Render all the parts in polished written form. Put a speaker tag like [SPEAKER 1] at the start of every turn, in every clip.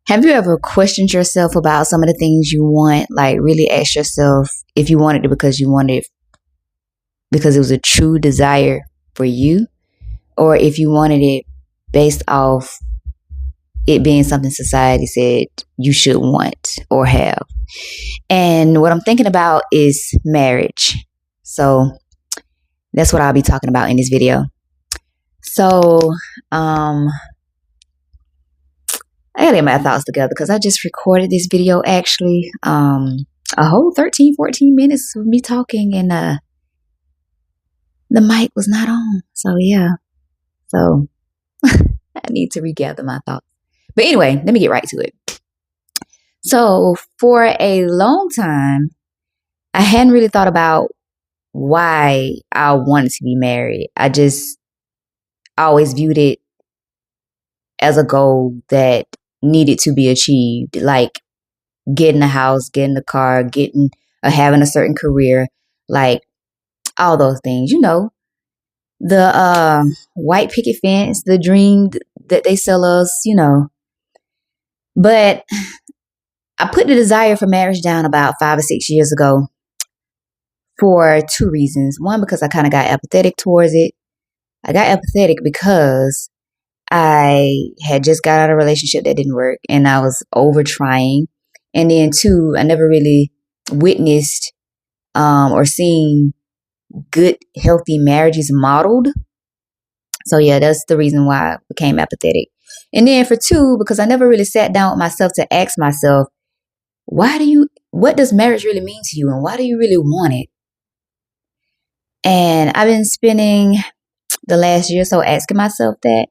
[SPEAKER 1] Have you ever questioned yourself about some of the things you want? Like, really ask yourself if you wanted it because you wanted it because it was a true desire for you, or if you wanted it based off it being something society said you should want or have. And what I'm thinking about is marriage. So that's what I'll be talking about in this video. So, I gotta get my thoughts together because I just recorded this video actually. A whole 13-14 minutes of me talking and the mic was not on. So yeah. So I need to regather my thoughts. But anyway, let me get right to it. So for a long time, I hadn't really thought about why I wanted to be married. I just always viewed it as a goal that needed to be achieved, like getting a house, getting a car, getting or having a certain career, like all those things, the white picket fence, the dream that they sell us, But I put the desire for marriage down about 5 or 6 years ago for two reasons. One, because I kind of got apathetic towards it. I got apathetic because I had just got out of a relationship that didn't work and I was over trying. And then two, I never really witnessed or seen good, healthy marriages modeled. So yeah, that's the reason why I became apathetic. And then for two, because I never really sat down with myself to ask myself, what does marriage really mean to you and why do you really want it? And I've been spending the last year or so asking myself that.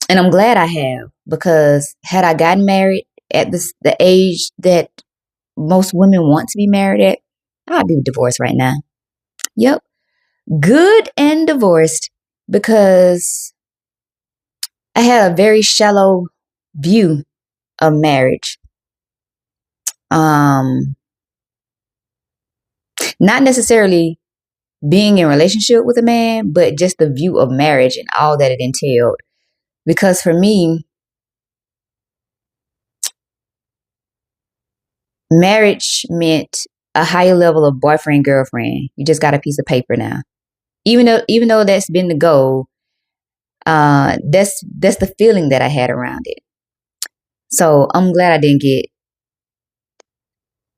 [SPEAKER 1] And I'm glad I have, because had I gotten married at the age that most women want to be married at, I'd be divorced right now. Yep. Good and divorced, because I had a very shallow view of marriage. Not necessarily being in a relationship with a man, but just the view of marriage and all that it entailed. Because for me, marriage meant a higher level of boyfriend, girlfriend. You just got a piece of paper now. Even though that's been the goal, that's the feeling that I had around it. So I'm glad I didn't get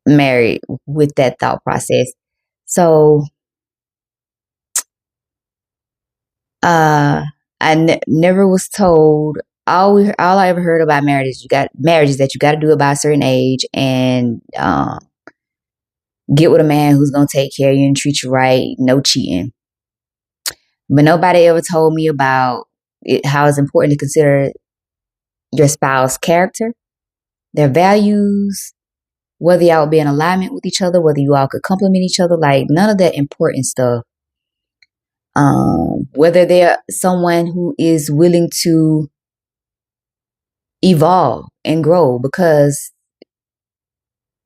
[SPEAKER 1] married with that thought process. So never was told. All I ever heard about marriage is that you got to do it by a certain age and get with a man who's gonna take care of you and treat you right, no cheating. But nobody ever told me about how it's important to consider your spouse's character, their values, whether y'all would be in alignment with each other, whether you all could complement each other, like none of that important stuff. Whether they're someone who is willing to evolve and grow, because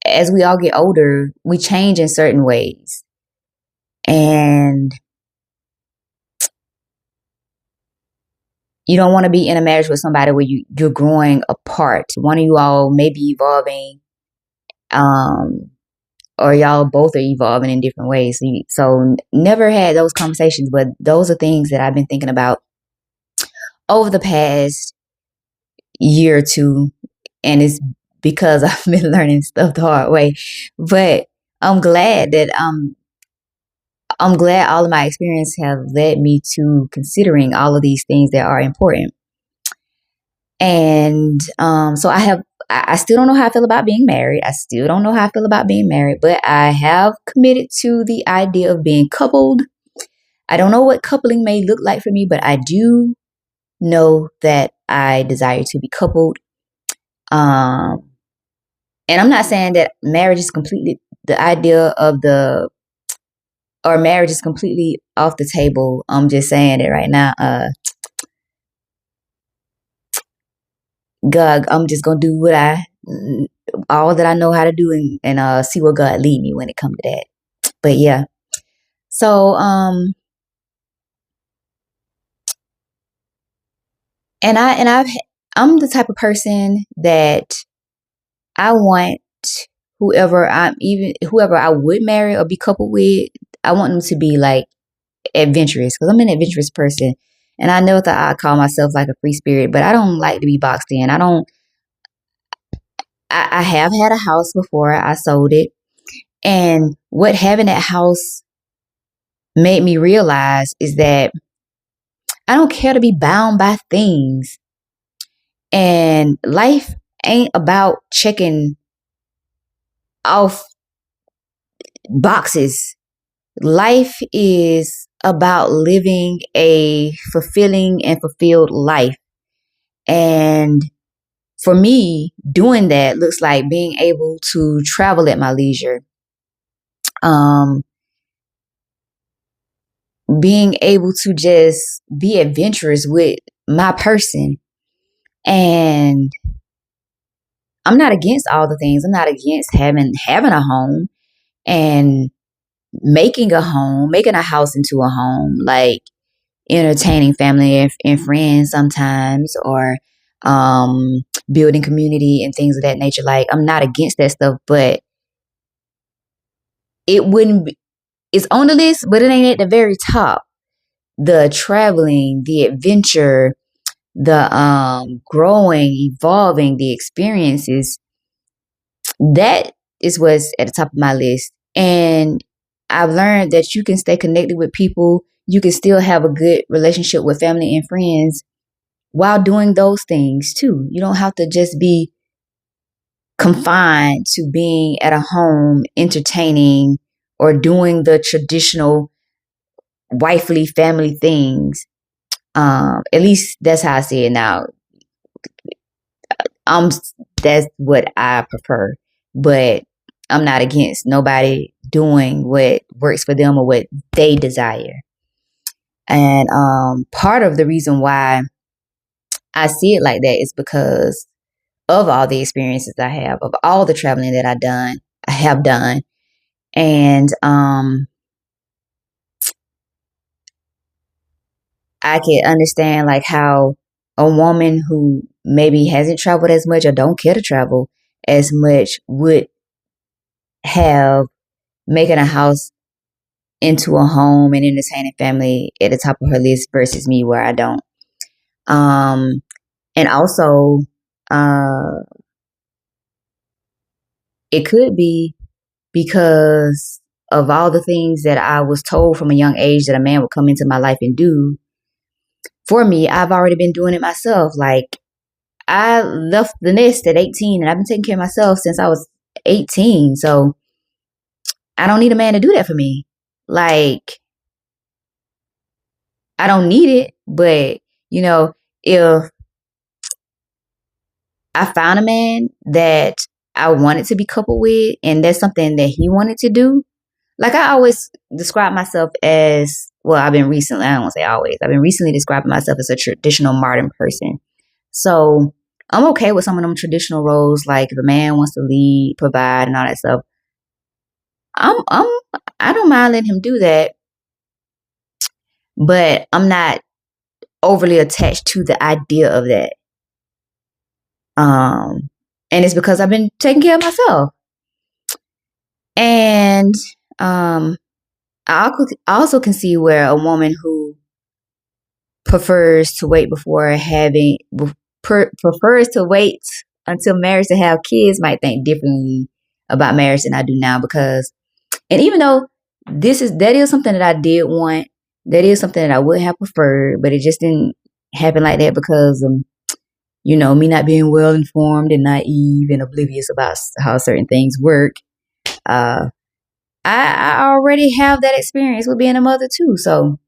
[SPEAKER 1] as we all get older, we change in certain ways. And you don't want to be in a marriage with somebody where you're growing apart. One of you all may be evolving, or y'all both are evolving in different ways. So never had those conversations, but those are things that I've been thinking about over the past year or two. And it's because I've been learning stuff the hard way. But I'm glad all of my experience have led me to considering all of these things that are important. And so I still don't know how I feel about being married. I still don't know how I feel about being married, but I have committed to the idea of being coupled. I don't know what coupling may look like for me, but I do know that I desire to be coupled. And I'm not saying that marriage is completely marriage is completely off the table. I'm just saying it right now. God, I'm just gonna do all that I know how to do and see where God lead me when it comes to that. But yeah. So I'm the type of person that I want whoever I would marry or be coupled with, I want them to be like adventurous because I'm an adventurous person. And I know that I call myself like a free spirit, but I don't like to be boxed in. I have had a house before. I sold it. And what having that house made me realize is that I don't care to be bound by things. And life ain't about checking off boxes. Life is about living a fulfilling and fulfilled life. And for me, doing that looks like being able to travel at my leisure. Um, Being able to just be adventurous with my person. And I'm not against all the things. I'm not against having a home and making a house into a home, like entertaining family and friends sometimes, or building community and things of that nature. Like, I'm not against that stuff, but it wouldn't be, it's on the list, but it ain't at the very top. The traveling, the adventure, the growing, evolving, the experiences, that is what's at the top of my list. And I've learned that you can stay connected with people. You can still have a good relationship with family and friends while doing those things too. You don't have to just be confined to being at a home entertaining or doing the traditional wifely family things. At least that's how I see it now. Um, that's what I prefer, but I'm not against nobody doing what works for them or what they desire. And part of the reason why I see it like that is because of all the experiences I have, of all the traveling that I have done. And I can understand like how a woman who maybe hasn't traveled as much or don't care to travel as much would have making a house into a home and entertaining family at the top of her list versus me where I don't. Um, and also, uh, it could be because of all the things that I was told from a young age that a man would come into my life and do for me. I've already been doing it myself. Like, I left the nest at 18 and I've been taking care of myself since I was 18. So I don't need a man to do that for me. Like, I don't need it, but you know, if I found a man that I wanted to be coupled with and that's something that he wanted to do, like I always describe myself as, well, I don't want to say always, I've been recently describing myself as a traditional modern person. So I'm okay with some of them traditional roles, like if a man wants to lead, provide, and all that stuff. I'm, I'm, I don't mind letting him do that, but I'm not overly attached to the idea of that. Um, and it's because I've been taking care of myself. And um, I also can see where a woman who prefers to wait before prefers to wait until marriage to have kids might think differently about marriage than I do now. Because, and even though that is something that I did want, that is something that I would have preferred, but it just didn't happen like that because me not being well informed and naive and oblivious about how certain things work. Uh, I already have that experience with being a mother too. So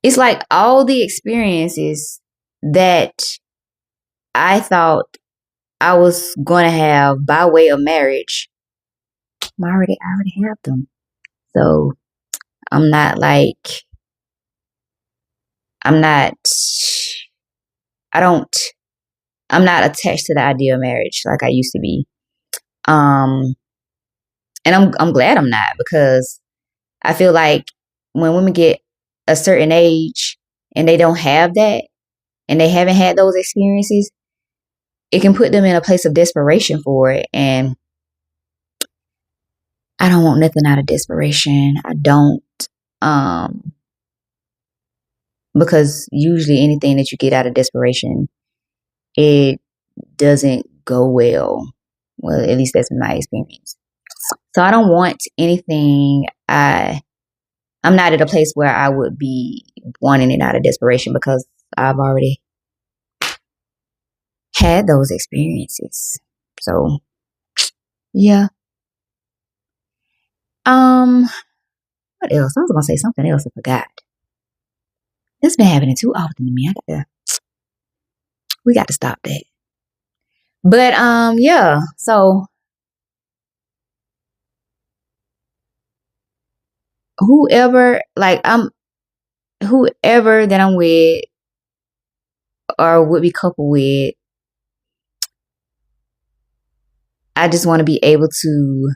[SPEAKER 1] it's like all the experiences that I thought I was going to have by way of marriage, I already have them. So I'm not like, I'm not, I don't, I'm not attached to the idea of marriage like I used to be. Um, and I'm glad I'm not, because I feel like when women get a certain age and they don't have that, and they haven't had those experiences, it can put them in a place of desperation for it. And I don't want nothing out of desperation. I don't. Because usually anything that you get out of desperation, it doesn't go well. Well, at least that's been my experience. So I don't want anything. I'm not at a place where I would be wanting it out of desperation because I've already had those experiences. So yeah. What else? I was gonna say something else. I forgot. It's been happening too often to me. We got to stop that. But yeah. So whoever that I'm with or would be coupled with, I just want to be able to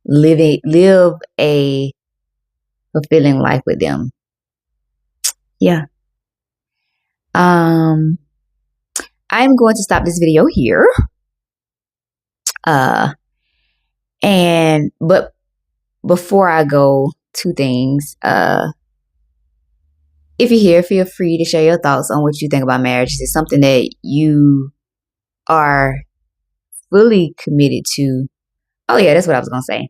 [SPEAKER 1] live a fulfilling life with them. Yeah. I'm going to stop this video here. But before I go, two things. If you're here, feel free to share your thoughts on what you think about marriage. Is it something that you are fully committed to? Oh yeah, that's what I was gonna say.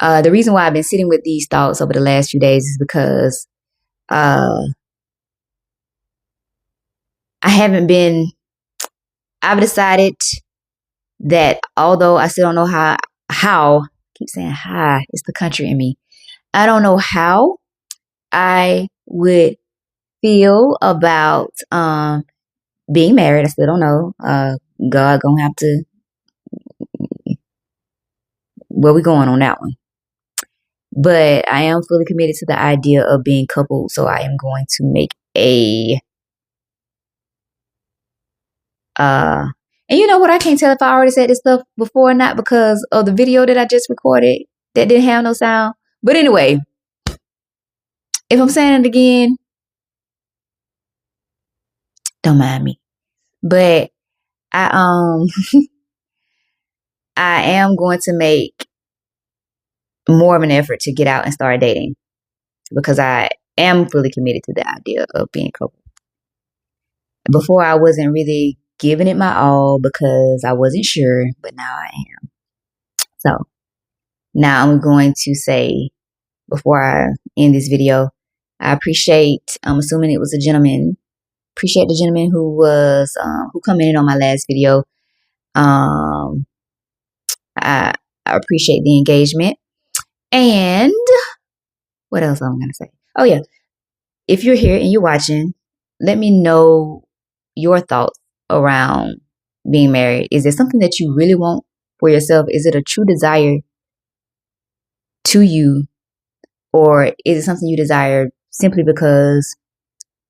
[SPEAKER 1] The reason why I've been sitting with these thoughts over the last few days is because I've decided that although I still don't know how I keep saying hi, it's the country in me. I don't know how I would feel about being married. I still don't know. God gonna have to, where we going on that one. But I am fully committed to the idea of being coupled, so I am going to make a and you know what, I can't tell if I already said this stuff before or not because of the video that I just recorded that didn't have no sound. But anyway, if I'm saying it again, don't mind me. But I I am going to make more of an effort to get out and start dating because I am fully committed to the idea of being coupled. Before I wasn't really giving it my all because I wasn't sure, but now I am. So now I'm going to say, before I end this video, I'm assuming it was a gentleman. Appreciate the gentleman who commented on my last video. I appreciate the engagement. And what else am I going to say? Oh yeah. If you're here and you're watching, let me know your thoughts around being married. Is there something that you really want for yourself? Is it a true desire to you? Or is it something you desire simply because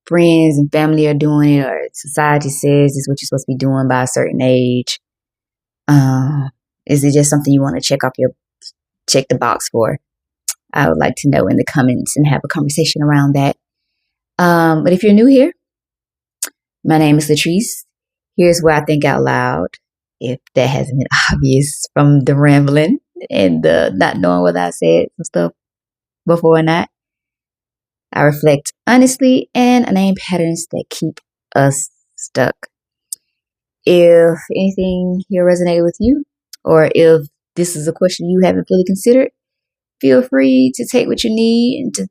[SPEAKER 1] friends and family are doing it or society says this is what you're supposed to be doing by a certain age? Is it just something you want to check the box for? I would like to know in the comments and have a conversation around that. But if you're new here, my name is Latrice. Here's where I think out loud, if that hasn't been obvious from the rambling and the not knowing whether I said some stuff before or not. I reflect honestly and I name patterns that keep us stuck. If anything here resonated with you, or if this is a question you haven't fully considered, feel free to take what you need and to,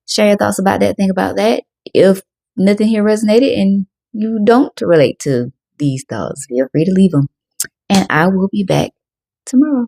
[SPEAKER 1] share your thoughts about that, think about that. If nothing here resonated and you don't relate to these thoughts, feel free to leave them. And I will be back tomorrow.